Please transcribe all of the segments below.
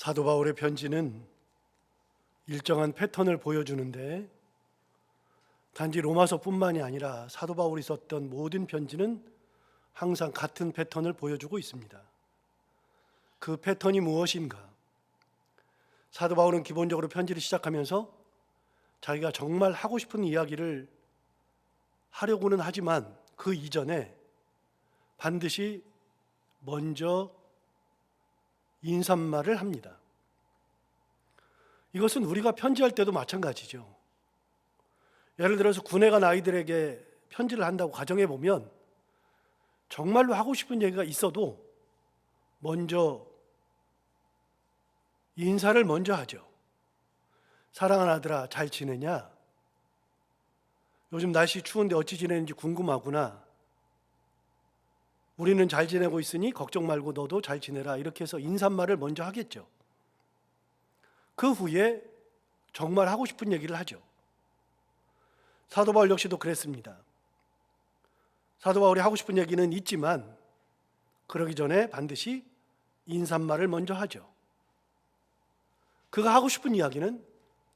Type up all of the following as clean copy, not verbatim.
사도 바울의 편지는 일정한 패턴을 보여주는데 단지 로마서뿐만이 아니라 사도 바울이 썼던 모든 편지는 항상 같은 패턴을 보여주고 있습니다. 그 패턴이 무엇인가? 사도 바울은 기본적으로 편지를 시작하면서 자기가 정말 하고 싶은 이야기를 하려고는 하지만 그 이전에 반드시 먼저 인사말을 합니다. 이것은 우리가 편지할 때도 마찬가지죠. 예를 들어서 군에 간 아이들에게 편지를 한다고 가정해 보면 정말로 하고 싶은 얘기가 있어도 먼저 인사를 먼저 하죠. 사랑하는 아들아, 잘 지내냐? 요즘 날씨 추운데 어찌 지내는지 궁금하구나. 우리는 잘 지내고 있으니 걱정 말고 너도 잘 지내라. 이렇게 해서 인사말을 먼저 하겠죠. 그 후에 정말 하고 싶은 얘기를 하죠. 사도 바울 역시도 그랬습니다. 사도 바울이 하고 싶은 얘기는 있지만 그러기 전에 반드시 인사말을 먼저 하죠. 그가 하고 싶은 이야기는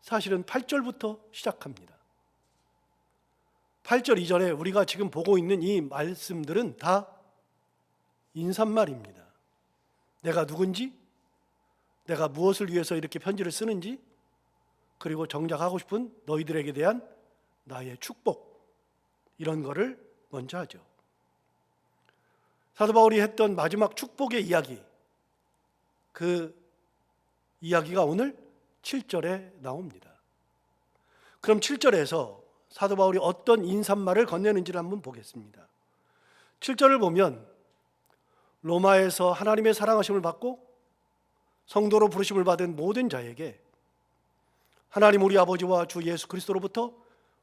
사실은 8절부터 시작합니다. 8절 이전에 우리가 지금 보고 있는 이 말씀들은 다 인사말입니다. 내가 누군지, 내가 무엇을 위해서 이렇게 편지를 쓰는지, 그리고 정작 하고 싶은 너희들에게 대한 나의 축복, 이런 거를 먼저 하죠. 사도 바울이 했던 마지막 축복의 이야기, 그 이야기가 오늘 7절에 나옵니다. 그럼 7절에서 사도 바울이 어떤 인사말을 건네는지를 한번 보겠습니다. 7절을 보면 로마에서 하나님의 사랑하심을 받고 성도로 부르심을 받은 모든 자에게 하나님 우리 아버지와 주 예수 그리스도로부터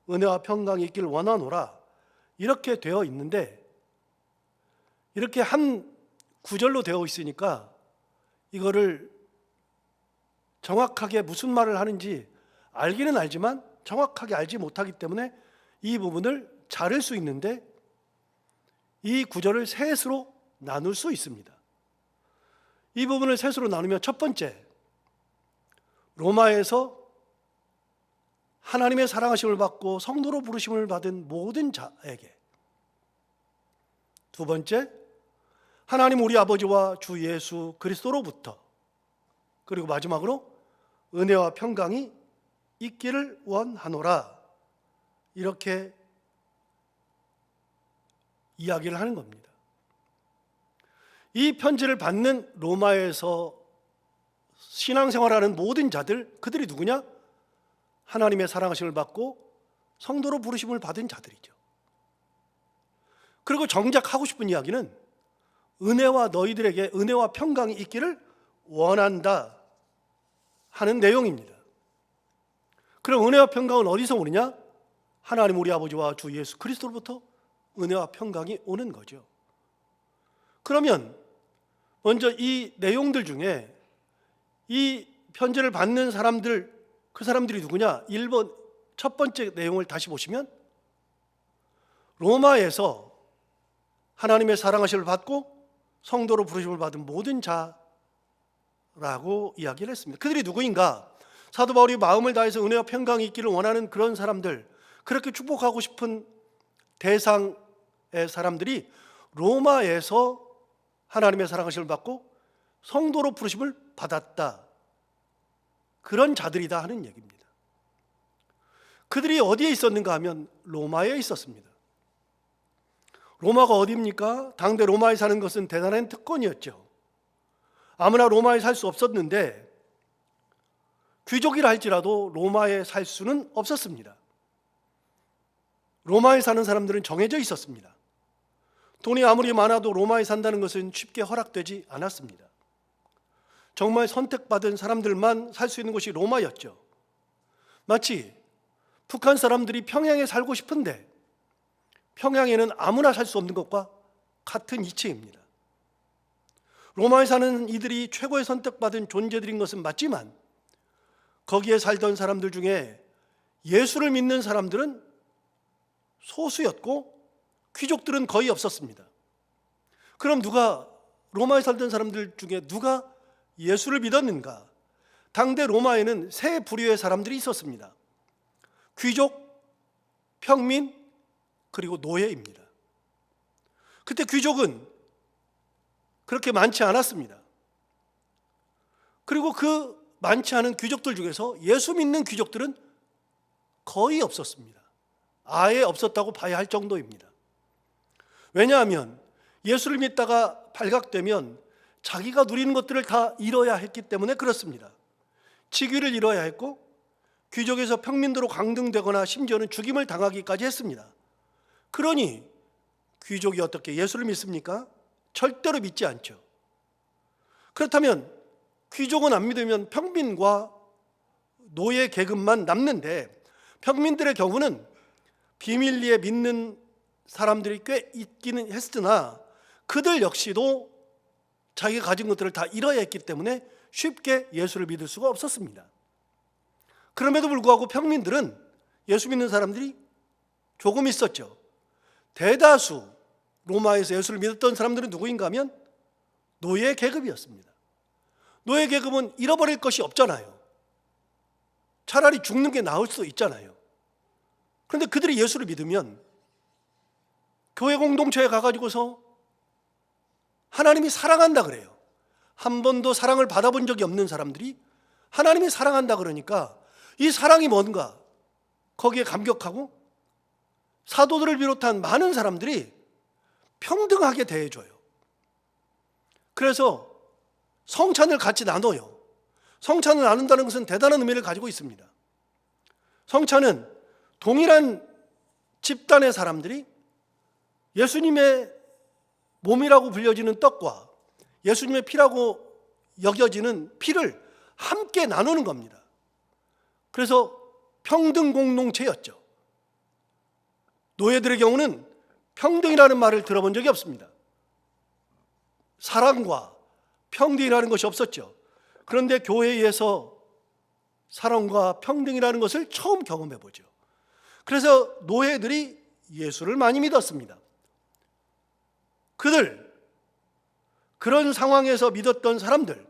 은혜와 평강이 있길 원하노라, 이렇게 되어 있는데, 이렇게 한 구절로 되어 있으니까 이거를 정확하게 무슨 말을 하는지 알기는 알지만 정확하게 알지 못하기 때문에 이 부분을 자를 수 있는데, 이 구절을 셋으로 나눌 수 있습니다. 이 부분을 셋으로 나누면 첫 번째, 로마에서 하나님의 사랑하심을 받고 성도로 부르심을 받은 모든 자에게, 두 번째, 하나님 우리 아버지와 주 예수 그리스도로부터, 그리고 마지막으로 은혜와 평강이 있기를 원하노라, 이렇게 이야기를 하는 겁니다. 이 편지를 받는 로마에서 신앙생활하는 모든 자들, 그들이 누구냐? 하나님의 사랑하심을 받고 성도로 부르심을 받은 자들이죠. 그리고 정작 하고 싶은 이야기는 은혜와 너희들에게 은혜와 평강이 있기를 원한다 하는 내용입니다. 그럼 은혜와 평강은 어디서 오느냐? 하나님 우리 아버지와 주 예수 그리스도로부터 은혜와 평강이 오는 거죠. 그러면 먼저 이 내용들 중에 이 편지를 받는 사람들, 그 사람들이 누구냐? 1번 첫 번째 내용을 다시 보시면 로마에서 하나님의 사랑하심을 받고 성도로 부르심을 받은 모든 자라고 이야기를 했습니다. 그들이 누구인가? 사도 바울이 마음을 다해서 은혜와 평강이 있기를 원하는 그런 사람들, 그렇게 축복하고 싶은 대상의 사람들이 로마에서 하나님의 사랑하심을 받고 성도로 부르심을 받았다, 그런 자들이다 하는 얘기입니다. 그들이 어디에 있었는가 하면 로마에 있었습니다. 로마가 어디입니까? 당대 로마에 사는 것은 대단한 특권이었죠. 아무나 로마에 살 수 없었는데 귀족이라 할지라도 로마에 살 수는 없었습니다. 로마에 사는 사람들은 정해져 있었습니다. 돈이 아무리 많아도 로마에 산다는 것은 쉽게 허락되지 않았습니다. 정말 선택받은 사람들만 살 수 있는 곳이 로마였죠. 마치 북한 사람들이 평양에 살고 싶은데 평양에는 아무나 살 수 없는 것과 같은 이치입니다. 로마에 사는 이들이 최고의 선택받은 존재들인 것은 맞지만 거기에 살던 사람들 중에 예수를 믿는 사람들은 소수였고 귀족들은 거의 없었습니다. 그럼 로마에 살던 사람들 중에 누가 예수를 믿었는가? 당대 로마에는 세 부류의 사람들이 있었습니다. 귀족, 평민, 그리고 노예입니다. 그때 귀족은 그렇게 많지 않았습니다. 그리고 그 많지 않은 귀족들 중에서 예수 믿는 귀족들은 거의 없었습니다. 아예 없었다고 봐야 할 정도입니다. 왜냐하면 예수를 믿다가 발각되면 자기가 누리는 것들을 다 잃어야 했기 때문에 그렇습니다. 직위를 잃어야 했고 귀족에서 평민도로 강등되거나 심지어는 죽임을 당하기까지 했습니다. 그러니 귀족이 어떻게 예수를 믿습니까? 절대로 믿지 않죠. 그렇다면 귀족은 안 믿으면 평민과 노예 계급만 남는데, 평민들의 경우는 비밀리에 믿는 사람들이 꽤 있기는 했으나 그들 역시도 자기가 가진 것들을 다 잃어야 했기 때문에 쉽게 예수를 믿을 수가 없었습니다. 그럼에도 불구하고 평민들은 예수 믿는 사람들이 조금 있었죠. 대다수 로마에서 예수를 믿었던 사람들은 누구인가 하면 노예 계급이었습니다. 노예 계급은 잃어버릴 것이 없잖아요. 차라리 죽는 게 나을 수도 있잖아요. 그런데 그들이 예수를 믿으면 교회 공동체에 가가지고서 하나님이 사랑한다 그래요. 한 번도 사랑을 받아본 적이 없는 사람들이 하나님이 사랑한다 그러니까 이 사랑이 뭔가 거기에 감격하고 사도들을 비롯한 많은 사람들이 평등하게 대해줘요. 그래서 성찬을 같이 나눠요. 성찬을 나눈다는 것은 대단한 의미를 가지고 있습니다. 성찬은 동일한 집단의 사람들이 예수님의 몸이라고 불려지는 떡과 예수님의 피라고 여겨지는 피를 함께 나누는 겁니다. 그래서 평등 공동체였죠. 노예들의 경우는 평등이라는 말을 들어본 적이 없습니다. 사랑과 평등이라는 것이 없었죠. 그런데 교회에서 사랑과 평등이라는 것을 처음 경험해 보죠. 그래서 노예들이 예수를 많이 믿었습니다. 그런 상황에서 믿었던 사람들,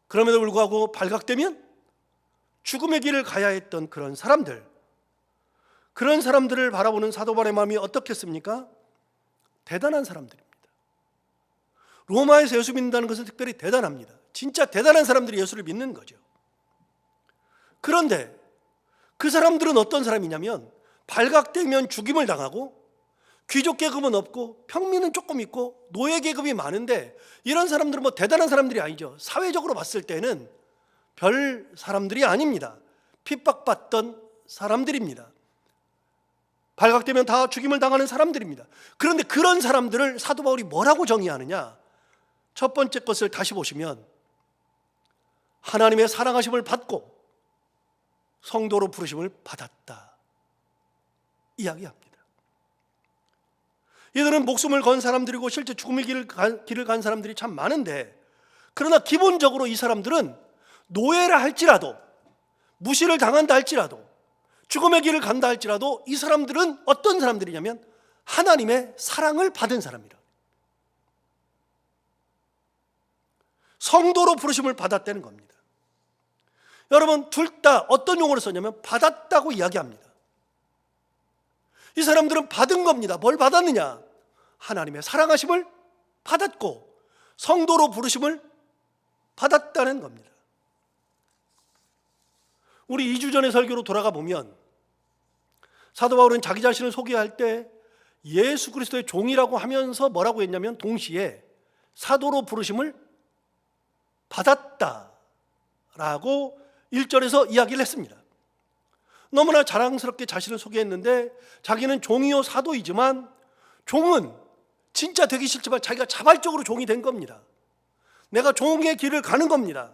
그럼에도 불구하고 발각되면 죽음의 길을 가야 했던 그런 사람들, 그런 사람들을 바라보는 사도 바울의 마음이 어떻겠습니까? 대단한 사람들입니다. 로마에서 예수 믿는다는 것은 특별히 대단합니다. 진짜 대단한 사람들이 예수를 믿는 거죠. 그런데 그 사람들은 어떤 사람이냐면 발각되면 죽임을 당하고 귀족 계급은 없고 평민은 조금 있고 노예 계급이 많은데 이런 사람들은 뭐 대단한 사람들이 아니죠. 사회적으로 봤을 때는 별 사람들이 아닙니다. 핍박받던 사람들입니다. 발각되면 다 죽임을 당하는 사람들입니다. 그런데 그런 사람들을 사도 바울이 뭐라고 정의하느냐? 첫 번째 것을 다시 보시면 하나님의 사랑하심을 받고 성도로 부르심을 받았다 이야기합니다. 이들은 목숨을 건 사람들이고 실제 죽음의 길을 간 사람들이 참 많은데, 그러나 기본적으로 이 사람들은 노예라 할지라도, 무시를 당한다 할지라도, 죽음의 길을 간다 할지라도 이 사람들은 어떤 사람들이냐면 하나님의 사랑을 받은 사람이라. 성도로 부르심을 받았다는 겁니다. 여러분, 둘 다 어떤 용어를 썼냐면 받았다고 이야기합니다. 이 사람들은 받은 겁니다. 뭘 받았느냐? 하나님의 사랑하심을 받았고 성도로 부르심을 받았다는 겁니다. 우리 2주 전의 설교로 돌아가 보면 사도 바울은 자기 자신을 소개할 때 예수 그리스도의 종이라고 하면서 뭐라고 했냐면 동시에 사도로 부르심을 받았다라고 1절에서 이야기를 했습니다. 너무나 자랑스럽게 자신을 소개했는데 자기는 종이요 사도이지만 종은 진짜 되기 싫지만 자기가 자발적으로 종이 된 겁니다. 내가 종의 길을 가는 겁니다.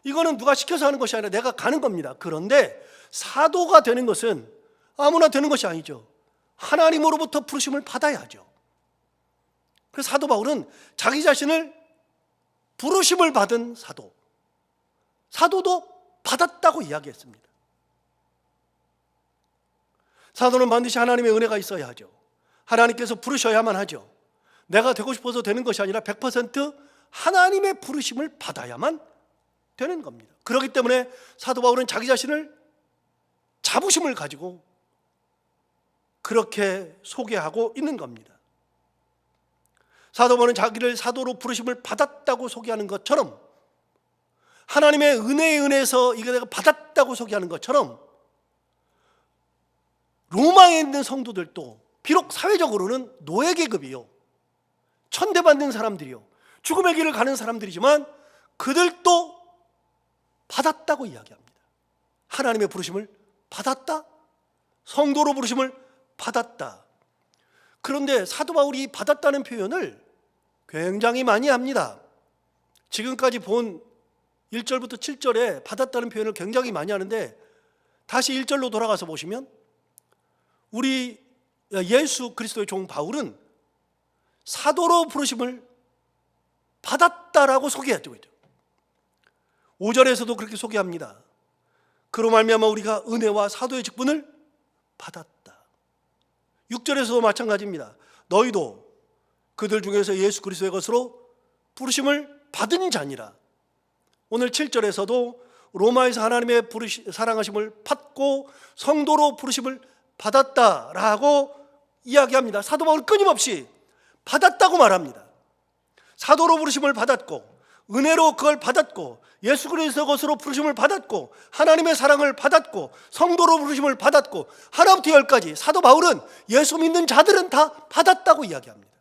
이거는 누가 시켜서 하는 것이 아니라 내가 가는 겁니다. 그런데 사도가 되는 것은 아무나 되는 것이 아니죠. 하나님으로부터 부르심을 받아야 하죠. 그래서 사도 바울은 자기 자신을 부르심을 받은 사도도 받았다고 이야기했습니다. 사도는 반드시 하나님의 은혜가 있어야 하죠. 하나님께서 부르셔야만 하죠. 내가 되고 싶어서 되는 것이 아니라 100% 하나님의 부르심을 받아야만 되는 겁니다. 그렇기 때문에 사도 바울은 자기 자신을 자부심을 가지고 그렇게 소개하고 있는 겁니다. 사도 바울은 자기를 사도로 부르심을 받았다고 소개하는 것처럼, 하나님의 은혜에 은혜에서 이거 내가 받았다고 소개하는 것처럼, 로마에 있는 성도들도 비록 사회적으로는 노예 계급이요, 천대받는 사람들이요, 죽음의 길을 가는 사람들이지만 그들도 받았다고 이야기합니다. 하나님의 부르심을 받았다, 성도로 부르심을 받았다. 그런데 사도 바울이 받았다는 표현을 굉장히 많이 합니다. 지금까지 본 1절부터 7절에 받았다는 표현을 굉장히 많이 하는데, 다시 1절로 돌아가서 보시면 우리 예수 그리스도의 종 바울은 사도로 부르심을 받았다라고 소개하고 있죠. 5절에서도 그렇게 소개합니다. 그로 말미암아 우리가 은혜와 사도의 직분을 받았다. 6절에서도 마찬가지입니다. 너희도 그들 중에서 예수 그리스도의 것으로 부르심을 받은 자니라. 오늘 7절에서도 로마에서 하나님의 사랑하심을 받고 성도로 부르심을 받았다라고 이야기합니다. 사도 바울은 끊임없이 받았다고 말합니다. 사도로 부르심을 받았고, 은혜로 그걸 받았고, 예수 그리스도의 것으로 부르심을 받았고, 하나님의 사랑을 받았고, 성도로 부르심을 받았고, 하나부터 열까지 사도 바울은 예수 믿는 자들은 다 받았다고 이야기합니다.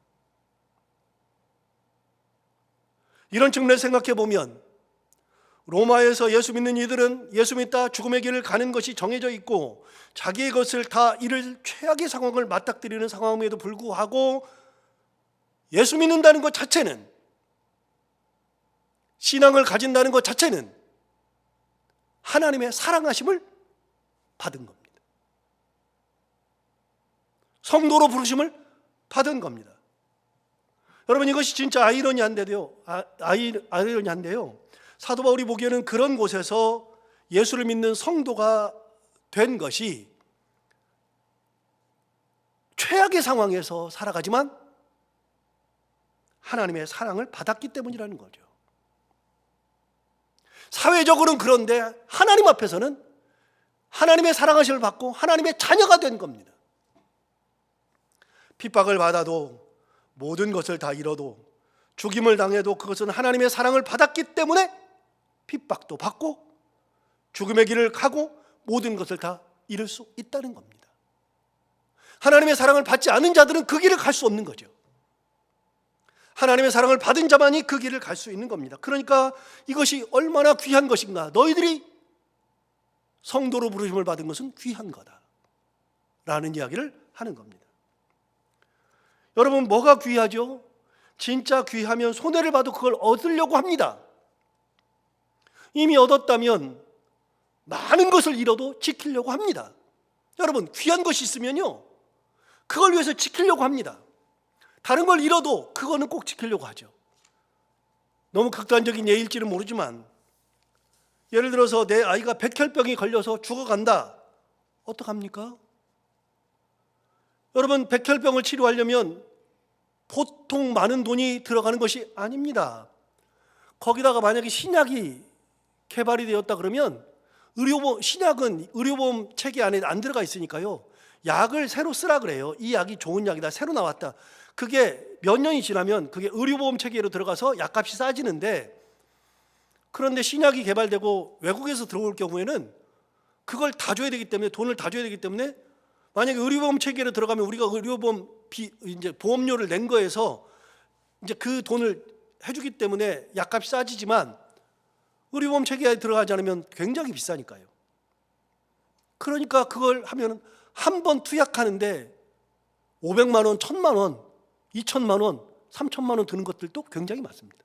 이런 측면에서 생각해 보면 로마에서 예수 믿는 이들은 예수 믿다 죽음의 길을 가는 것이 정해져 있고, 자기의 것을 다 이를 최악의 상황을 맞닥뜨리는 상황임에도 불구하고 예수 믿는다는 것 자체는, 신앙을 가진다는 것 자체는 하나님의 사랑하심을 받은 겁니다. 성도로 부르심을 받은 겁니다. 여러분, 이것이 진짜 아이러니한데요. 사도 바울이 보기에는 그런 곳에서 예수를 믿는 성도가 된 것이 최악의 상황에서 살아가지만 하나님의 사랑을 받았기 때문이라는 거죠. 사회적으로는 그런데 하나님 앞에서는 하나님의 사랑하심을 받고 하나님의 자녀가 된 겁니다. 핍박을 받아도, 모든 것을 다 잃어도, 죽임을 당해도 그것은 하나님의 사랑을 받았기 때문에 핍박도 받고 죽음의 길을 가고 모든 것을 다 잃을 수 있다는 겁니다. 하나님의 사랑을 받지 않은 자들은 그 길을 갈 수 없는 거죠. 하나님의 사랑을 받은 자만이 그 길을 갈 수 있는 겁니다. 그러니까 이것이 얼마나 귀한 것인가. 너희들이 성도로 부르심을 받은 것은 귀한 거다 라는 이야기를 하는 겁니다. 여러분, 뭐가 귀하죠? 진짜 귀하면 손해를 봐도 그걸 얻으려고 합니다. 이미 얻었다면 많은 것을 잃어도 지키려고 합니다. 여러분, 귀한 것이 있으면요, 그걸 위해서 지키려고 합니다. 다른 걸 잃어도 그거는 꼭 지키려고 하죠. 너무 극단적인 예일지는 모르지만, 예를 들어서 내 아이가 백혈병이 걸려서 죽어간다. 어떡합니까? 여러분, 백혈병을 치료하려면 보통 많은 돈이 들어가는 것이 아닙니다. 거기다가 만약에 신약이 개발이 되었다 그러면 신약은 의료보험 체계 안에 안 들어가 있으니까요, 약을 새로 쓰라 그래요. 이 약이 좋은 약이다, 새로 나왔다. 그게 몇 년이 지나면 그게 의료보험 체계로 들어가서 약값이 싸지는데, 그런데 신약이 개발되고 외국에서 들어올 경우에는 그걸 다 줘야 되기 때문에, 돈을 다 줘야 되기 때문에, 만약에 의료보험 체계로 들어가면 우리가 의료보험 이제 보험료를 낸 거에서 이제 그 돈을 해주기 때문에 약값이 싸지지만, 의료보험 체계에 들어가지 않으면 굉장히 비싸니까요. 그러니까 그걸 하면 한 번 투약하는데 500만 원, 1000만 원, 2000만 원, 3000만 원 드는 것들도 굉장히 많습니다.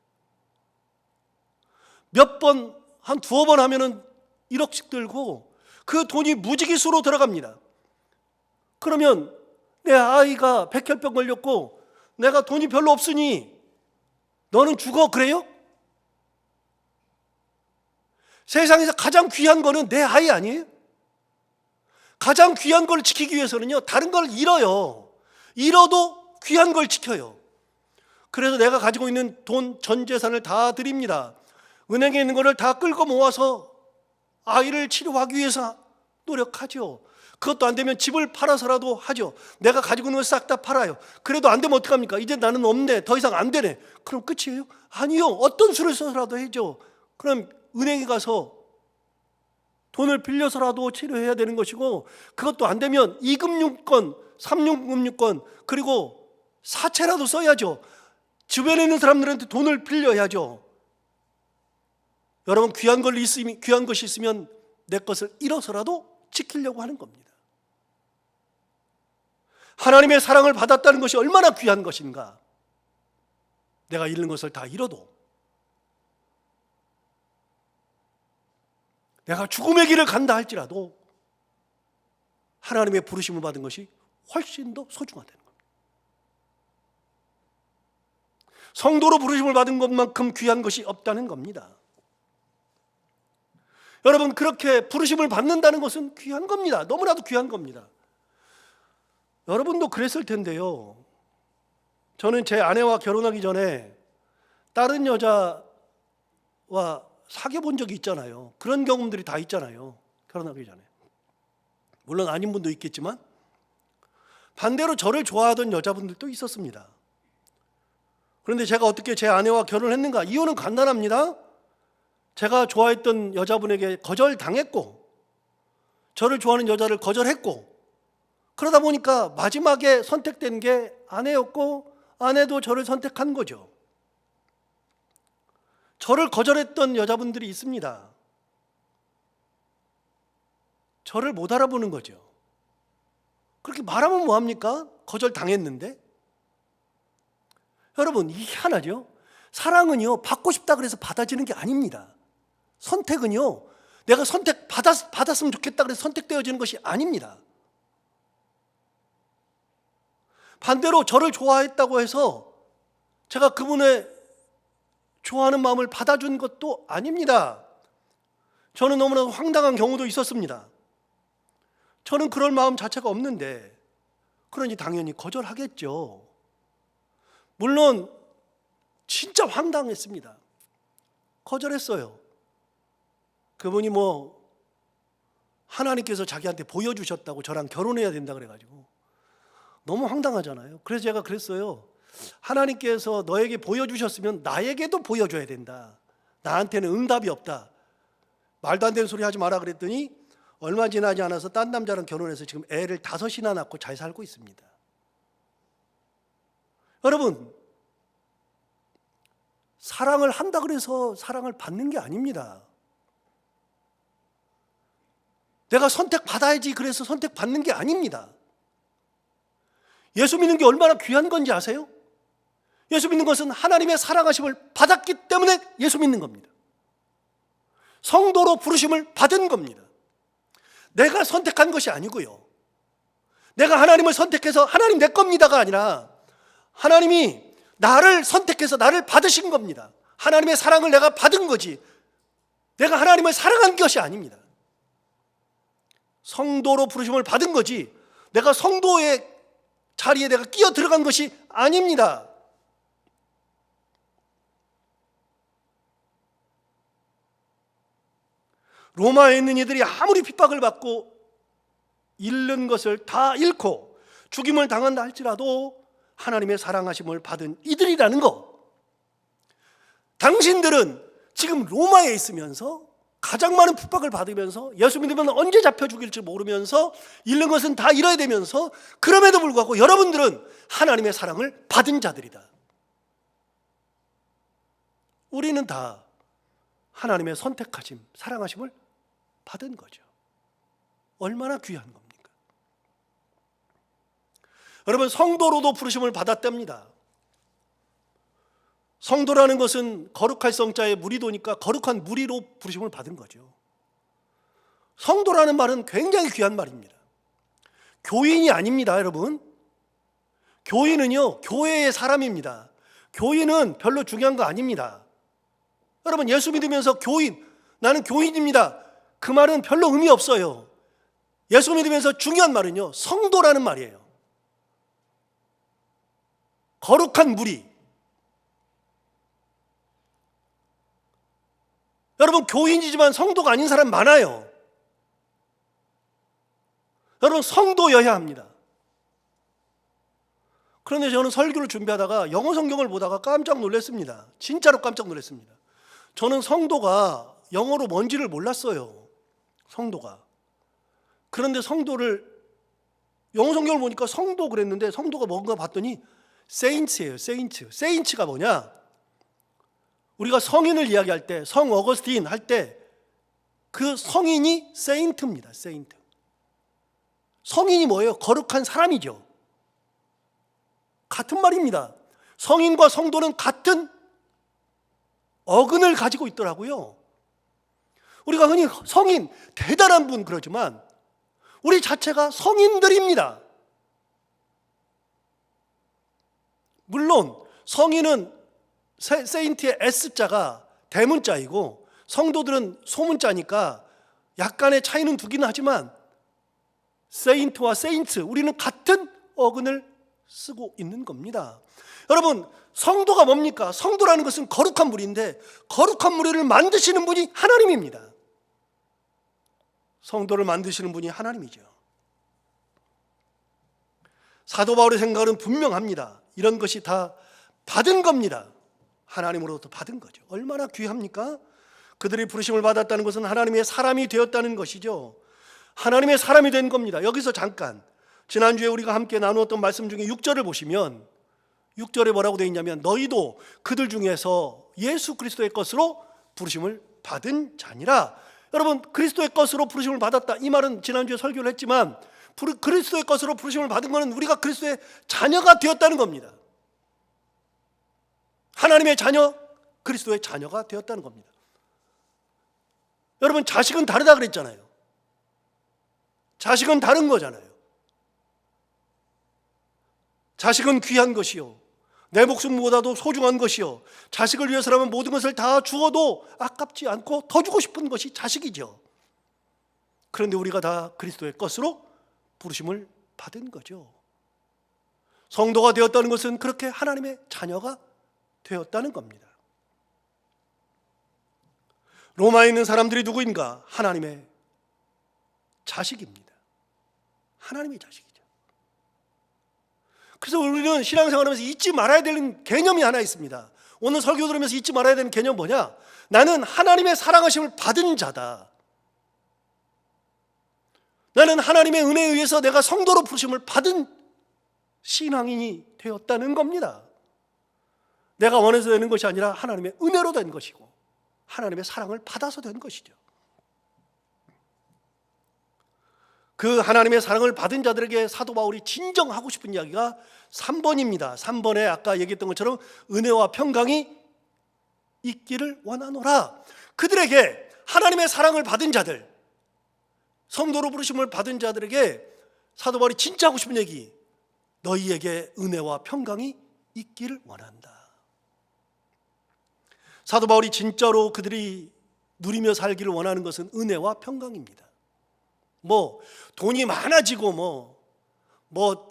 몇 번, 한 두어 번 하면은 1억씩 들고 그 돈이 무지기수로 들어갑니다. 그러면 내 아이가 백혈병 걸렸고 내가 돈이 별로 없으니 너는 죽어, 그래요? 세상에서 가장 귀한 거는 내 아이 아니에요? 가장 귀한 걸 지키기 위해서는요, 다른 걸 잃어요. 잃어도 귀한 걸 지켜요. 그래서 내가 가지고 있는 돈, 전 재산을 다 드립니다. 은행에 있는 거를 다 끌고 모아서 아이를 치료하기 위해서 노력하죠. 그것도 안 되면 집을 팔아서라도 하죠. 내가 가지고 있는 걸 싹 다 팔아요. 그래도 안 되면 어떡합니까? 이제 나는 없네, 더 이상 안 되네. 그럼 끝이에요? 아니요. 어떤 수를 써서라도 해죠. 그럼 은행에 가서 돈을 빌려서라도 치료해야 되는 것이고, 그것도 안 되면 2금융권, 3금융권, 그리고 사채라도 써야죠. 주변에 있는 사람들한테 돈을 빌려야죠. 여러분, 귀한 것이 있으면 내 것을 잃어서라도 지키려고 하는 겁니다. 하나님의 사랑을 받았다는 것이 얼마나 귀한 것인가. 내가 잃는 것을 다 잃어도, 내가 죽음의 길을 간다 할지라도 하나님의 부르심을 받은 것이 훨씬 더 소중하다는 겁니다. 성도로 부르심을 받은 것만큼 귀한 것이 없다는 겁니다. 여러분, 그렇게 부르심을 받는다는 것은 귀한 겁니다. 너무나도 귀한 겁니다. 여러분도 그랬을 텐데요. 저는 제 아내와 결혼하기 전에 다른 여자와 사귀어 본 적이 있잖아요. 그런 경험들이 다 있잖아요. 결혼하기 전에. 물론 아닌 분도 있겠지만 반대로 저를 좋아하던 여자분들도 있었습니다. 그런데 제가 어떻게 제 아내와 결혼을 했는가? 이유는 간단합니다. 제가 좋아했던 여자분에게 거절당했고, 저를 좋아하는 여자를 거절했고, 그러다 보니까 마지막에 선택된 게 아내였고, 아내도 저를 선택한 거죠. 저를 거절했던 여자분들이 있습니다. 저를 못 알아보는 거죠. 그렇게 말하면 뭐합니까? 거절당했는데. 여러분, 이게 희한하죠? 사랑은요, 받고 싶다 그래서 받아지는 게 아닙니다. 선택은요, 내가 받았으면 좋겠다 그래서 선택되어지는 것이 아닙니다. 반대로 저를 좋아했다고 해서 제가 그분의 좋아하는 마음을 받아준 것도 아닙니다. 저는 너무나 황당한 경우도 있었습니다. 저는 그럴 마음 자체가 없는데, 그러니 당연히 거절하겠죠. 물론 진짜 황당했습니다. 거절했어요. 그분이 하나님께서 자기한테 보여주셨다고 저랑 결혼해야 된다 그래가지고 너무 황당하잖아요. 그래서 제가 그랬어요. 하나님께서 너에게 보여주셨으면 나에게도 보여줘야 된다. 나한테는 응답이 없다. 말도 안 되는 소리 하지 마라 그랬더니 얼마 지나지 않아서 딴 남자랑 결혼해서 지금 애를 5이나 낳고 잘 살고 있습니다. 여러분, 사랑을 한다 그래서 사랑을 받는 게 아닙니다. 내가 선택받아야지 그래서 선택받는 게 아닙니다. 예수 믿는 게 얼마나 귀한 건지 아세요? 예수 믿는 것은 하나님의 사랑하심을 받았기 때문에 예수 믿는 겁니다. 성도로 부르심을 받은 겁니다. 내가 선택한 것이 아니고요. 내가 하나님을 선택해서 하나님 내 겁니다가 아니라 하나님이 나를 선택해서 나를 받으신 겁니다. 하나님의 사랑을 내가 받은 거지, 내가 하나님을 사랑한 것이 아닙니다. 성도로 부르심을 받은 거지, 내가 성도의 자리에 내가 끼어 들어간 것이 아닙니다. 로마에 있는 이들이 아무리 핍박을 받고 잃는 것을 다 잃고 죽임을 당한다 할지라도 하나님의 사랑하심을 받은 이들이라는 것, 당신들은 지금 로마에 있으면서 가장 많은 핍박을 받으면서 예수 믿으면 언제 잡혀 죽일지 모르면서 잃는 것은 다 잃어야 되면서, 그럼에도 불구하고 여러분들은 하나님의 사랑을 받은 자들이다. 우리는 다 하나님의 선택하심, 사랑하심을 받은 거죠. 얼마나 귀한 겁니까? 여러분, 성도로도 부르심을 받았답니다. 성도라는 것은 거룩할 성자의 무리도니까 거룩한 무리로 부르심을 받은 거죠. 성도라는 말은 굉장히 귀한 말입니다. 교인이 아닙니다, 여러분. 교인은요, 교회의 사람입니다. 교인은 별로 중요한 거 아닙니다. 여러분, 예수 믿으면서 나는 교인입니다, 그 말은 별로 의미 없어요. 예수 믿으면서 중요한 말은요, 성도라는 말이에요. 거룩한 무리. 여러분, 교인이지만 성도가 아닌 사람 많아요. 여러분, 성도여야 합니다. 그런데 저는 설교를 준비하다가 영어 성경을 보다가 깜짝 놀랐습니다. 진짜로 깜짝 놀랐습니다. 저는 성도가 영어로 뭔지를 몰랐어요. 성도가. 그런데 성도를 영어 성경을 보니까 성도 그랬는데 성도가 뭔가 봤더니 saints예요. saints가 뭐냐? 우리가 성인을 이야기할 때, 성 어거스틴 할 때 그 성인이 saint입니다. saint. 성인이 뭐예요? 거룩한 사람이죠. 같은 말입니다. 성인과 성도는 같은 어근을 가지고 있더라고요. 우리가 흔히 성인, 대단한 분 그러지만 우리 자체가 성인들입니다. 물론 성인은 세인트의 S자가 대문자이고 성도들은 소문자니까 약간의 차이는 두긴 하지만 세인트와 세인트, 우리는 같은 어근을 쓰고 있는 겁니다. 여러분, 성도가 뭡니까? 성도라는 것은 거룩한 무리인데 거룩한 무리를 만드시는 분이 하나님입니다. 성도를 만드시는 분이 하나님이죠. 사도 바울의 생각은 분명합니다. 이런 것이 다 받은 겁니다. 하나님으로부터 받은 거죠. 얼마나 귀합니까? 그들이 부르심을 받았다는 것은 하나님의 사람이 되었다는 것이죠. 하나님의 사람이 된 겁니다. 여기서 잠깐, 지난주에 우리가 함께 나누었던 말씀 중에 6절을 보시면 6절에 뭐라고 되어 있냐면 너희도 그들 중에서 예수 그리스도의 것으로 부르심을 받은 자니라. 여러분, 그리스도의 것으로 부르심을 받았다, 이 말은 지난주에 설교를 했지만 그리스도의 것으로 부르심을 받은 것은 우리가 그리스도의 자녀가 되었다는 겁니다. 하나님의 자녀, 그리스도의 자녀가 되었다는 겁니다. 여러분, 자식은 다르다 그랬잖아요. 자식은 다른 거잖아요. 자식은 귀한 것이요, 내 목숨보다도 소중한 것이요, 자식을 위해서라면 모든 것을 다 주어도 아깝지 않고 더 주고 싶은 것이 자식이죠. 그런데 우리가 다 그리스도의 것으로 부르심을 받은 거죠. 성도가 되었다는 것은 그렇게 하나님의 자녀가 되었다는 겁니다. 로마에 있는 사람들이 누구인가? 하나님의 자식입니다. 하나님의 자식이죠. 그래서 우리는 신앙생활하면서 잊지 말아야 되는 개념이 하나 있습니다. 오늘 설교 들으면서 잊지 말아야 되는 개념 뭐냐? 나는 하나님의 사랑하심을 받은 자다. 나는 하나님의 은혜에 의해서 내가 성도로 부르심을 받은 신앙인이 되었다는 겁니다. 내가 원해서 되는 것이 아니라 하나님의 은혜로 된 것이고 하나님의 사랑을 받아서 된 것이죠. 그 하나님의 사랑을 받은 자들에게 사도 바울이 진정하고 싶은 이야기가 3번입니다. 3번에 아까 얘기했던 것처럼 은혜와 평강이 있기를 원하노라. 그들에게, 하나님의 사랑을 받은 자들, 성도로 부르심을 받은 자들에게 사도 바울이 진짜 하고 싶은 얘기, 너희에게 은혜와 평강이 있기를 원한다. 사도 바울이 진짜로 그들이 누리며 살기를 원하는 것은 은혜와 평강입니다. 돈이 많아지고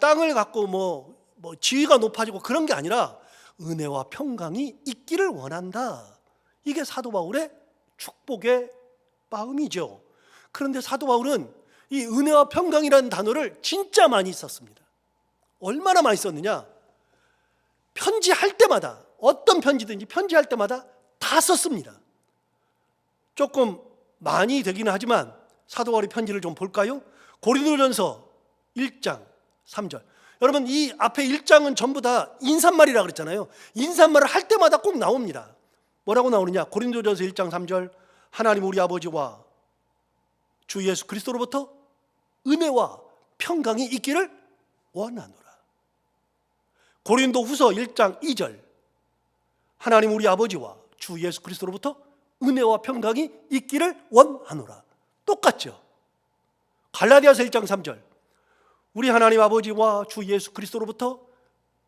땅을 갖고 지위가 높아지고 그런 게 아니라 은혜와 평강이 있기를 원한다. 이게 사도 바울의 축복의 마음이죠. 그런데 사도 바울은 이 은혜와 평강이라는 단어를 진짜 많이 썼습니다. 얼마나 많이 썼느냐? 편지할 때마다, 어떤 편지든지 편지할 때마다 다 썼습니다. 조금 많이 되기는 하지만 사도 바울의 편지를 좀 볼까요? 고린도전서 1장 3절. 여러분, 이 앞에 1장은 전부 다 인사말이라고 그랬잖아요. 인사말을 할 때마다 꼭 나옵니다. 뭐라고 나오느냐? 고린도전서 1장 3절. 하나님 우리 아버지와 주 예수 그리스도로부터 은혜와 평강이 있기를 원하노라. 고린도 후서 1장 2절. 하나님 우리 아버지와 주 예수 그리스도로부터 은혜와 평강이 있기를 원하노라. 똑같죠. 갈라디아서 1장 3절. 우리 하나님 아버지와 주 예수 그리스도로부터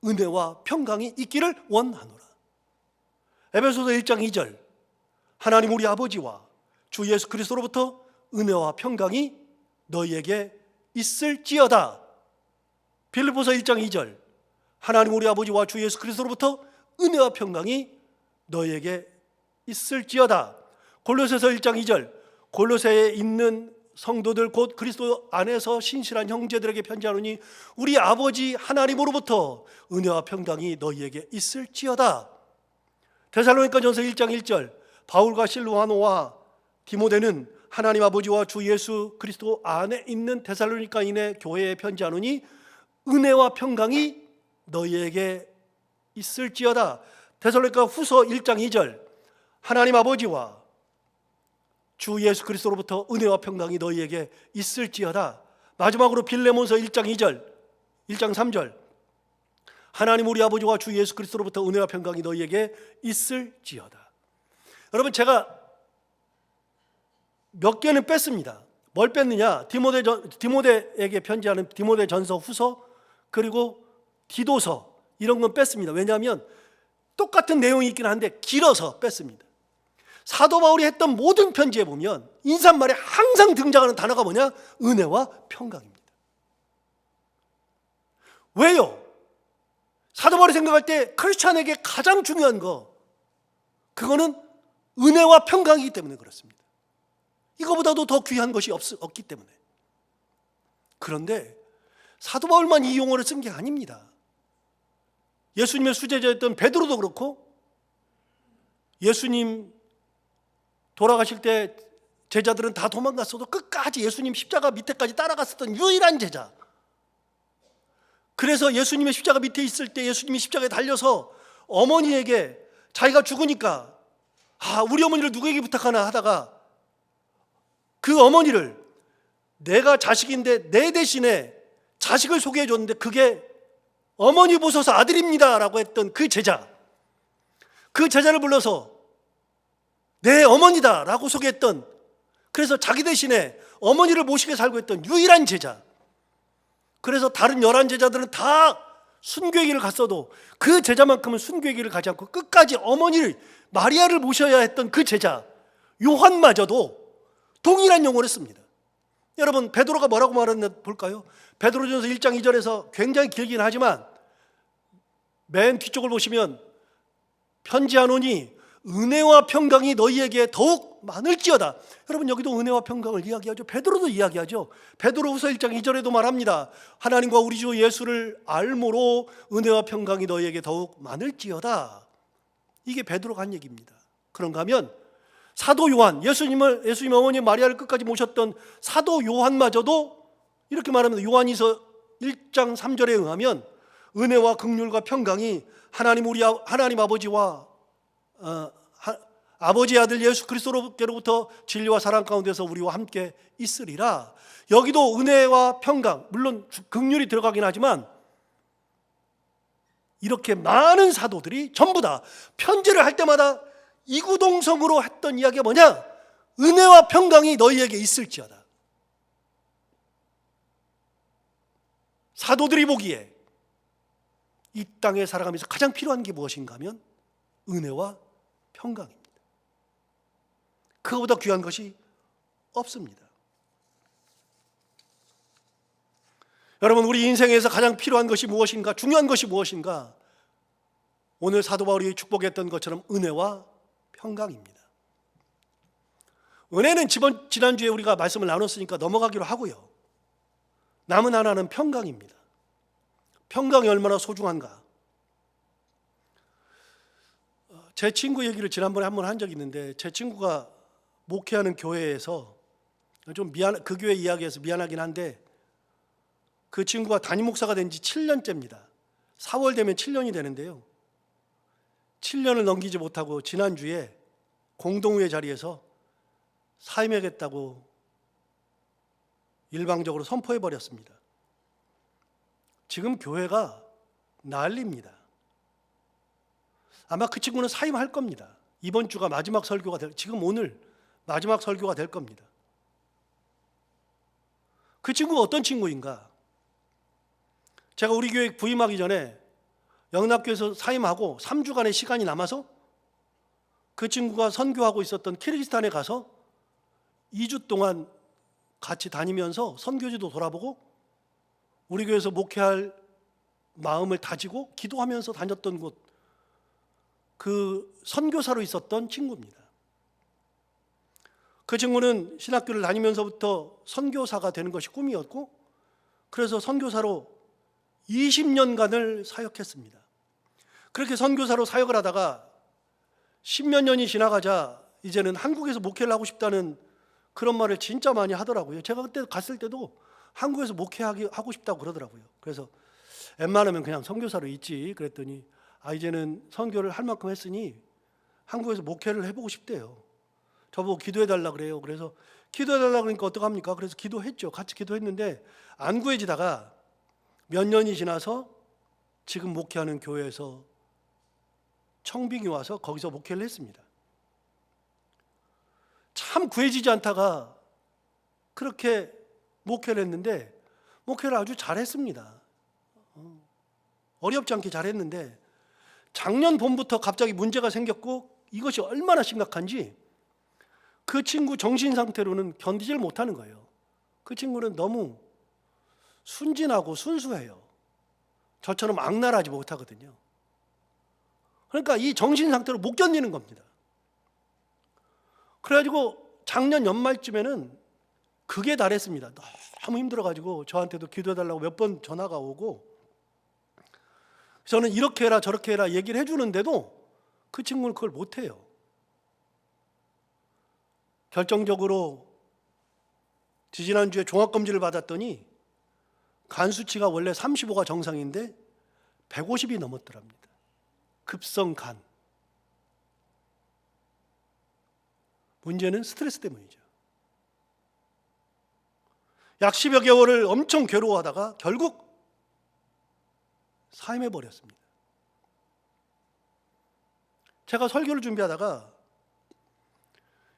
은혜와 평강이 있기를 원하노라. 에베소서 1장 2절. 하나님 우리 아버지와 주 예수 그리스도로부터 은혜와 평강이 너희에게 있을지어다. 빌립보서 1장 2절. 하나님 우리 아버지와 주 예수 그리스도로부터 은혜와 평강이 너희에게 있을지어다. 골로새서 1장 2절, 골로새에 있는 성도들 곧 그리스도 안에서 신실한 형제들에게 편지하노니 우리 아버지 하나님으로부터 은혜와 평강이 너희에게 있을지어다. 데살로니가전서 1장 1절, 바울과 실로아노와 디모데는 하나님 아버지와 주 예수 그리스도 안에 있는 데살로니가인의 교회에 편지하노니 은혜와 평강이 너희에게 있을지어다. 데살로니가 후서 1장 2절, 하나님 아버지와 주 예수 그리스도로부터 은혜와 평강이 너희에게 있을지어다. 마지막으로 빌레몬서 1장 2절, 1장 3절, 하나님 우리 아버지와 주 예수 그리스도로부터 은혜와 평강이 너희에게 있을지어다. 여러분, 제가 몇 개는 뺐습니다. 뭘 뺐느냐? 디모데에게 편지하는 디모데전서 후서, 그리고 디도서, 이런 건 뺐습니다. 왜냐하면 똑같은 내용이 있긴 한데 길어서 뺐습니다. 사도 바울이 했던 모든 편지에 보면 인사말에 항상 등장하는 단어가 뭐냐? 은혜와 평강입니다. 왜요? 사도 바울이 생각할 때 크리스찬에게 가장 중요한 거, 그거는 은혜와 평강이기 때문에 그렇습니다. 이거보다도 더 귀한 것이 없기 때문에. 그런데 사도 바울만 이 용어를 쓴 게 아닙니다. 예수님의 수제자였던 베드로도 그렇고, 예수님 돌아가실 때 제자들은 다 도망갔어도 끝까지 예수님 십자가 밑에까지 따라갔었던 유일한 제자. 그래서 예수님의 십자가 밑에 있을 때 예수님이 십자가에 달려서 어머니에게 자기가 죽으니까 우리 어머니를 누구에게 부탁하나 하다가 그 어머니를 내가 자식인데 내 대신에 자식을 소개해 줬는데 그게 어머니 보소서 아들입니다 라고 했던 그 제자, 그 제자를 불러서 내 어머니다 라고 소개했던, 그래서 자기 대신에 어머니를 모시게 살고 있던 유일한 제자. 그래서 다른 11제자들은 다 순교의 길을 갔어도 그 제자만큼은 순교의 길을 가지 않고 끝까지 어머니를, 마리아를 모셔야 했던 그 제자 요한마저도 동일한 용어를 씁니다. 여러분, 베드로가 뭐라고 말했나 볼까요? 베드로전서 1장 2절에서 굉장히 길긴 하지만 맨 뒤쪽을 보시면 편지하노니 은혜와 평강이 너희에게 더욱 많을지어다. 여러분, 여기도 은혜와 평강을 이야기하죠. 베드로도 이야기하죠. 베드로후서 1장 2절에도 말합니다. 하나님과 우리 주 예수를 알므로 은혜와 평강이 너희에게 더욱 많을지어다. 이게 베드로가 한 얘기입니다. 그런가 하면 사도 요한, 예수님 어머니 마리아를 끝까지 모셨던 사도 요한마저도 이렇게 말합니다. 요한이서 1장 3절에 의하면 은혜와 긍휼과 평강이 하나님 아버지와 아버지의 아들 예수 그리스도로부터 진리와 사랑 가운데서 우리와 함께 있으리라. 여기도 은혜와 평강, 물론 긍휼이 들어가긴 하지만 이렇게 많은 사도들이 전부 다 편지를 할 때마다 이구동성으로 했던 이야기가 뭐냐? 은혜와 평강이 너희에게 있을지어다. 사도들이 보기에 이 땅에 살아가면서 가장 필요한 게 무엇인가 하면 은혜와 평강입니다. 그거보다 귀한 것이 없습니다. 여러분, 우리 인생에서 가장 필요한 것이 무엇인가, 중요한 것이 무엇인가? 오늘 사도 바울이 축복했던 것처럼 은혜와 평강입니다. 은혜는 지난주에 우리가 말씀을 나눴으니까 넘어가기로 하고요. 남은 하나는 평강입니다. 평강이 얼마나 소중한가? 제 친구 얘기를 지난번에 한번 한 적이 있는데, 제 친구가 목회하는 교회에서 좀 그 교회 이야기해서 미안하긴 한데, 그 친구가 담임 목사가 된 지 7년째입니다. 4월 되면 7년이 되는데요. 7년을 넘기지 못하고 지난주에 공동회 자리에서 사임하겠다고 일방적으로 선포해버렸습니다. 지금 교회가 난리입니다. 아마 그 친구는 사임할 겁니다. 이번 주가 마지막 설교가 지금 오늘 마지막 설교가 될 겁니다. 그 친구가 어떤 친구인가? 제가 우리 교회 부임하기 전에 영락교에서 사임하고 3주간의 시간이 남아서 그 친구가 선교하고 있었던 키르기스탄에 가서 2주 동안 같이 다니면서 선교지도 돌아보고 우리 교회에서 목회할 마음을 다지고 기도하면서 다녔던 곳, 그 선교사로 있었던 친구입니다. 그 친구는 신학교를 다니면서부터 선교사가 되는 것이 꿈이었고, 그래서 선교사로 20년간을 사역했습니다. 그렇게 선교사로 사역을 하다가 10몇 년이 지나가자 이제는 한국에서 목회를 하고 싶다는 그런 말을 진짜 많이 하더라고요. 제가 그때 갔을 때도 한국에서 목회하고 싶다고 그러더라고요. 그래서 웬만하면 그냥 선교사로 있지 그랬더니 이제는 선교를 할 만큼 했으니 한국에서 목회를 해보고 싶대요. 저보고 기도해달라 그래요. 그래서 기도해달라 그러니까 어떡합니까? 그래서 기도했죠. 같이 기도했는데 안 구해지다가 몇 년이 지나서 지금 목회하는 교회에서 청빙이 와서 거기서 목회를 했습니다. 참 구해지지 않다가 그렇게 목회를 했는데 목회를 아주 잘했습니다. 어렵지 않게 잘했는데 작년 봄부터 갑자기 문제가 생겼고 이것이 얼마나 심각한지 그 친구 정신 상태로는 견디질 못하는 거예요. 그 친구는 너무 순진하고 순수해요. 저처럼 악랄하지 못하거든요. 그러니까 이 정신 상태로 못 견디는 겁니다. 그래가지고 작년 연말쯤에는 극에 달했습니다. 너무 힘들어가지고 저한테도 기도해달라고 몇 번 전화가 오고, 저는 이렇게 해라 저렇게 해라 얘기를 해주는데도 그 친구는 그걸 못해요. 결정적으로 지지난주에 종합검진을 받았더니 간 수치가 원래 35가 정상인데 150이 넘었더랍니다. 급성간. 문제는 스트레스 때문이죠. 약 10여 개월을 엄청 괴로워하다가 결국 사임해버렸습니다. 제가 설교를 준비하다가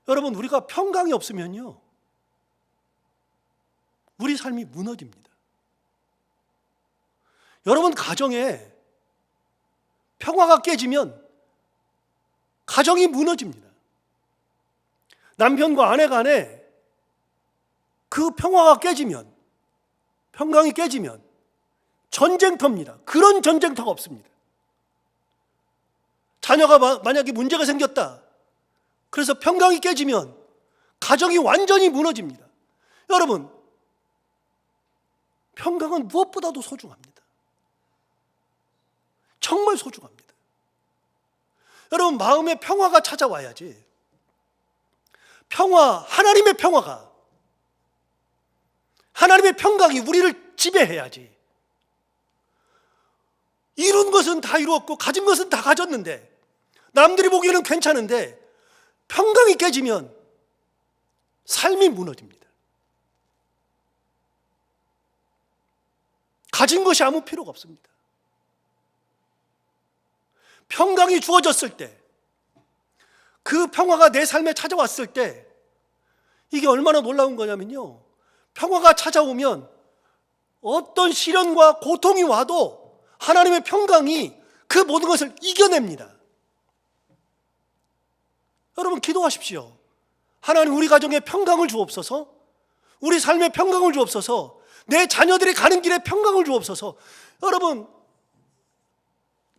여러분, 우리가 평강이 없으면요 우리 삶이 무너집니다. 여러분 가정에 평화가 깨지면 가정이 무너집니다. 남편과 아내 간에 그 평화가 깨지면, 평강이 깨지면 전쟁터입니다. 그런 전쟁터가 없습니다. 자녀가 만약에 문제가 생겼다. 그래서 평강이 깨지면 가정이 완전히 무너집니다. 여러분, 평강은 무엇보다도 소중합니다. 정말 소중합니다. 여러분, 마음에 평화가 찾아와야지. 평화, 하나님의 평화가, 하나님의 평강이 우리를 지배해야지. 이룬 것은 다 이루었고 가진 것은 다 가졌는데, 남들이 보기에는 괜찮은데 평강이 깨지면 삶이 무너집니다. 가진 것이 아무 필요가 없습니다. 평강이 주어졌을 때, 그 평화가 내 삶에 찾아왔을 때 이게 얼마나 놀라운 거냐면요, 평화가 찾아오면 어떤 시련과 고통이 와도 하나님의 평강이 그 모든 것을 이겨냅니다. 여러분, 기도하십시오. 하나님, 우리 가정에 평강을 주옵소서, 우리 삶에 평강을 주옵소서, 내 자녀들이 가는 길에 평강을 주옵소서. 여러분,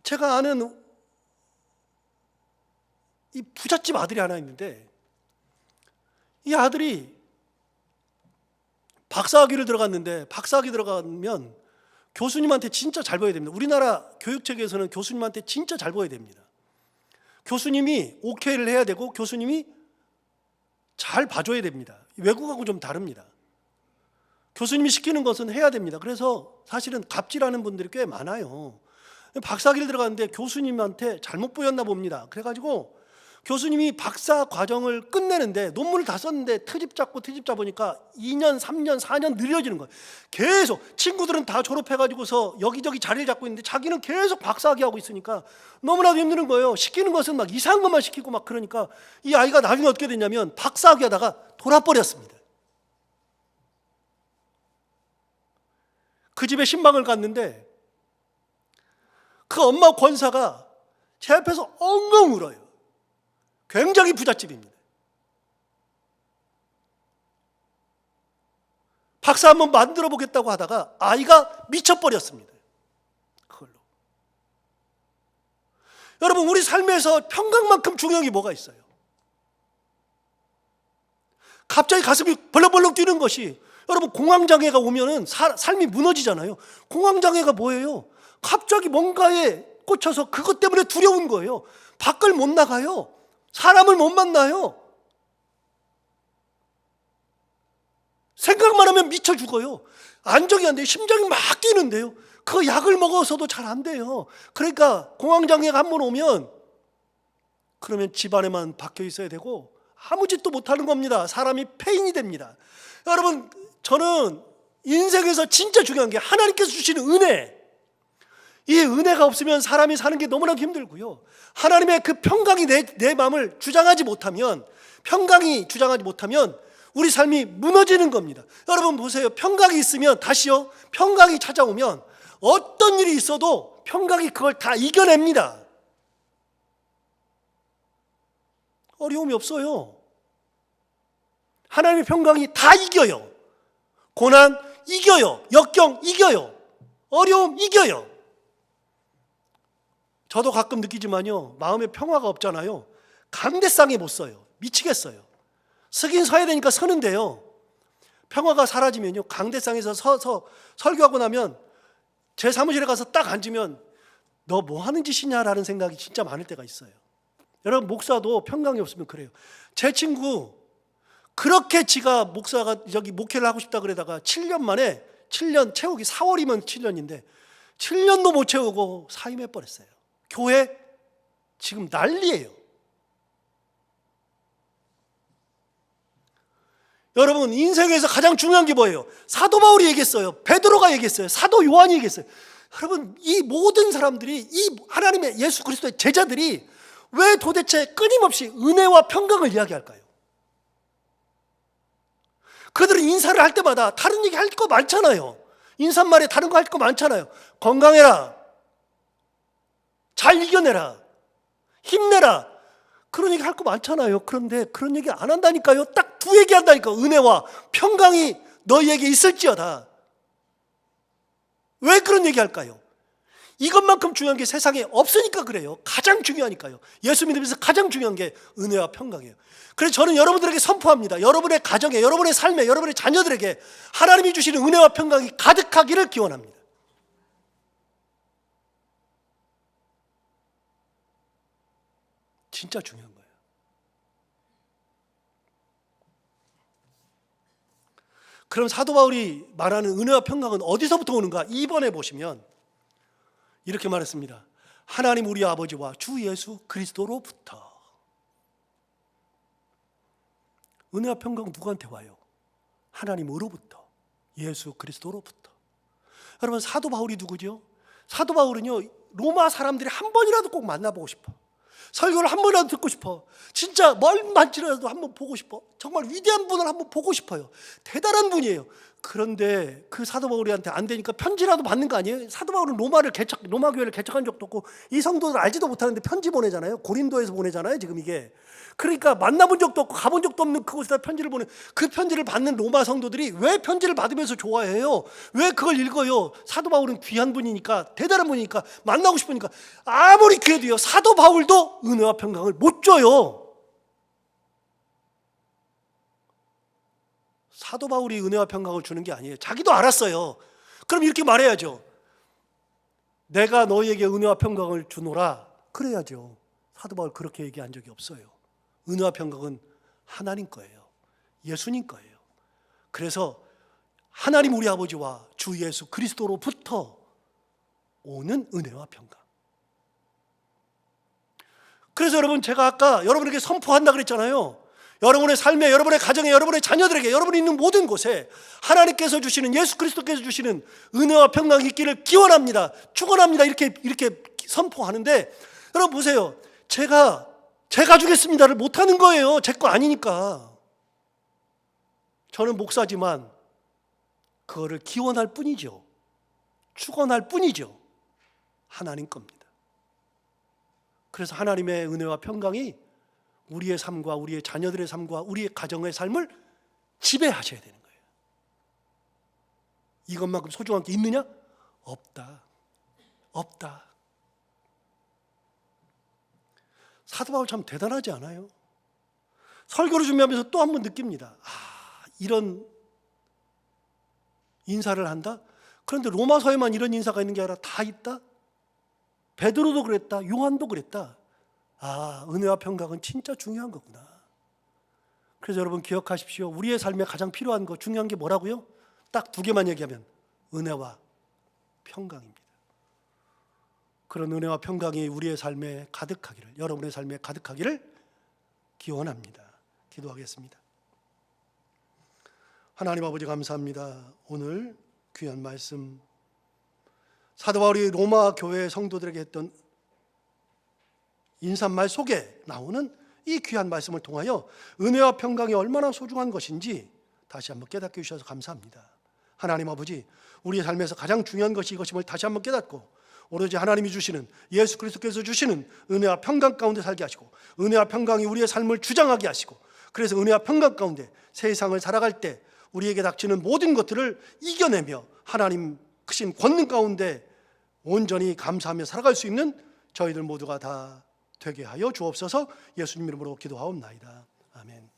제가 아는 이 부잣집 아들이 하나 있는데, 이 아들이 박사학위를 들어갔는데, 박사학위 들어가면 교수님한테 진짜 잘 보여야 됩니다. 우리나라 교육체계에서는 교수님한테 진짜 잘 보여야 됩니다. 교수님이 오케이를 해야 되고 교수님이 잘 봐줘야 됩니다. 외국하고 좀 다릅니다. 교수님이 시키는 것은 해야 됩니다. 그래서 사실은 갑질하는 분들이 꽤 많아요. 박사학위를 들어갔는데 교수님한테 잘못 보였나 봅니다. 그래가지고 교수님이 박사 과정을 끝내는데 논문을 다 썼는데 트집 잡고 트집 잡으니까 2년, 3년, 4년 느려지는 거예요. 계속 친구들은 다 졸업해가지고서 여기저기 자리를 잡고 있는데 자기는 계속 박사학위 하고 있으니까 너무나도 힘든 거예요. 시키는 것은 막 이상한 것만 시키고 막 그러니까 이 아이가 나중에 어떻게 됐냐면 박사학위 하다가 돌아버렸습니다. 그 집에 신방을 갔는데 그 엄마 권사가 제 앞에서 엉엉 울어요. 굉장히 부잣집입니다. 박사 한번 만들어 보겠다고 하다가 아이가 미쳐버렸습니다. 그걸로. 여러분, 우리 삶에서 평강만큼 중요한 게 뭐가 있어요? 갑자기 가슴이 벌렁벌렁 뛰는 것이, 여러분 공황장애가 오면은 삶이 무너지잖아요. 공황장애가 뭐예요? 갑자기 뭔가에 꽂혀서 그것 때문에 두려운 거예요. 밖을 못 나가요. 사람을 못 만나요. 생각만 하면 미쳐 죽어요. 안정이 안 돼요. 심장이 막 뛰는데요. 그 약을 먹어서도 잘 안 돼요. 그러니까 공황장애가 한 번 오면 그러면 집안에만 박혀 있어야 되고 아무 짓도 못하는 겁니다. 사람이 폐인이 됩니다. 여러분, 저는 인생에서 진짜 중요한 게 하나님께서 주시는 은혜, 이 은혜가 없으면 사람이 사는 게 너무나 힘들고요. 하나님의 그 평강이 내 마음을 주장하지 못하면, 평강이 주장하지 못하면 우리 삶이 무너지는 겁니다. 여러분 보세요. 평강이 있으면, 다시요, 평강이 찾아오면 어떤 일이 있어도 평강이 그걸 다 이겨냅니다. 어려움이 없어요. 하나님의 평강이 다 이겨요. 고난 이겨요. 역경 이겨요. 어려움 이겨요. 저도 가끔 느끼지만요, 마음에 평화가 없잖아요. 강대상에 못 서요. 미치겠어요. 서긴 서야 되니까 서는데요, 평화가 사라지면요, 강대상에서 서서 설교하고 나면 제 사무실에 가서 딱 앉으면 너 뭐 하는 짓이냐라는 생각이 진짜 많을 때가 있어요. 여러분, 목사도 평강이 없으면 그래요. 제 친구 그렇게 지가 목사가 여기 목회를 하고 싶다 그러다가 7년 만에, 7년 채우기 4월이면 7년인데 7년도 못 채우고 사임해 버렸어요. 교회 지금 난리예요. 여러분, 인생에서 가장 중요한 게 뭐예요? 사도 바울이 얘기했어요. 베드로가 얘기했어요. 사도 요한이 얘기했어요. 여러분, 이 모든 사람들이, 이 하나님의 예수 그리스도의 제자들이 왜 도대체 끊임없이 은혜와 평강을 이야기할까요? 그들은 인사를 할 때마다 다른 얘기 할 거 많잖아요. 인사말에 다른 거 할 거 많잖아요. 건강해라, 잘 이겨내라, 힘내라, 그런 얘기 할 거 많잖아요. 그런데 그런 얘기 안 한다니까요. 딱 두 얘기 한다니까. 은혜와 평강이 너희에게 있을지어다. 왜 그런 얘기 할까요? 이것만큼 중요한 게 세상에 없으니까 그래요. 가장 중요하니까요. 예수 믿으면서 가장 중요한 게 은혜와 평강이에요. 그래서 저는 여러분들에게 선포합니다. 여러분의 가정에, 여러분의 삶에, 여러분의 자녀들에게 하나님이 주시는 은혜와 평강이 가득하기를 기원합니다. 진짜 중요한 거예요. 그럼 사도 바울이 말하는 은혜와 평강은 어디서부터 오는가? 2번에 보시면 이렇게 말했습니다. 하나님 우리 아버지와 주 예수 그리스도로부터. 은혜와 평강 누구한테 와요? 하나님으로부터, 예수 그리스도로부터. 여러분, 사도 바울이 누구죠? 사도 바울은요, 로마 사람들이 한 번이라도 꼭 만나보고 싶어. 설교를 한 번이라도 듣고 싶어. 진짜 멀만치라도 한번 보고 싶어. 정말 위대한 분을 한번 보고 싶어요. 대단한 분이에요. 그런데 그 사도 바울이한테 안 되니까 편지라도 받는 거 아니에요? 사도 바울은 로마 교회를 개척한 적도 없고 이 성도들 알지도 못하는데 편지 보내잖아요. 고린도에서 보내잖아요, 지금 이게. 그러니까 만나본 적도 없고 가본 적도 없는 그곳에다 편지를 보내. 그 편지를 받는 로마 성도들이 왜 편지를 받으면서 좋아해요? 왜 그걸 읽어요? 사도 바울은 귀한 분이니까, 대단한 분이니까, 만나고 싶으니까. 아무리 귀해도요, 사도 바울도 은혜와 평강을 못 줘요. 사도 바울이 은혜와 평강을 주는 게 아니에요. 자기도 알았어요. 그럼 이렇게 말해야죠. 내가 너희에게 은혜와 평강을 주노라. 그래야죠. 사도 바울 그렇게 얘기한 적이 없어요. 은혜와 평강은 하나님 거예요. 예수님 거예요. 그래서 하나님 우리 아버지와 주 예수 그리스도로부터 오는 은혜와 평강. 그래서 여러분, 제가 아까 여러분에게 선포한다 그랬잖아요. 여러분의 삶에, 여러분의 가정에, 여러분의 자녀들에게, 여러분이 있는 모든 곳에 하나님께서 주시는, 예수 그리스도께서 주시는 은혜와 평강이 있기를 기원합니다. 축원합니다. 이렇게 선포하는데, 여러분 보세요. 제가 주겠습니다를 못하는 거예요. 제 거 아니니까. 저는 목사지만 그거를 기원할 뿐이죠. 축원할 뿐이죠. 하나님 겁니다. 그래서 하나님의 은혜와 평강이 우리의 삶과 우리의 자녀들의 삶과 우리의 가정의 삶을 지배하셔야 되는 거예요. 이것만큼 소중한 게 있느냐? 없다. 없다. 사도 바울 참 대단하지 않아요? 설교를 준비하면서 또 한 번 느낍니다. 이런 인사를 한다? 그런데 로마서에만 이런 인사가 있는 게 아니라 다 있다? 베드로도 그랬다. 요한도 그랬다. 은혜와 평강은 진짜 중요한 거구나. 그래서 여러분 기억하십시오. 우리의 삶에 가장 필요한 거, 중요한 게 뭐라고요? 딱 두 개만 얘기하면 은혜와 평강입니다. 그런 은혜와 평강이 우리의 삶에 가득하기를, 여러분의 삶에 가득하기를 기원합니다. 기도하겠습니다. 하나님 아버지 감사합니다. 오늘 귀한 말씀, 사도 바울이 로마 교회 성도들에게 했던 인사말 속에 나오는 이 귀한 말씀을 통하여 은혜와 평강이 얼마나 소중한 것인지 다시 한번 깨닫게 해주셔서 감사합니다. 하나님 아버지, 우리의 삶에서 가장 중요한 것이 이것임을 다시 한번 깨닫고 오로지 하나님이 주시는, 예수 그리스도께서 주시는 은혜와 평강 가운데 살게 하시고, 은혜와 평강이 우리의 삶을 주장하게 하시고, 그래서 은혜와 평강 가운데 세상을 살아갈 때 우리에게 닥치는 모든 것들을 이겨내며 하나님 크신 권능 가운데 온전히 감사하며 살아갈 수 있는 저희들 모두가 다 되게 하여 주옵소서. 예수님 이름으로 기도하옵나이다. 아멘.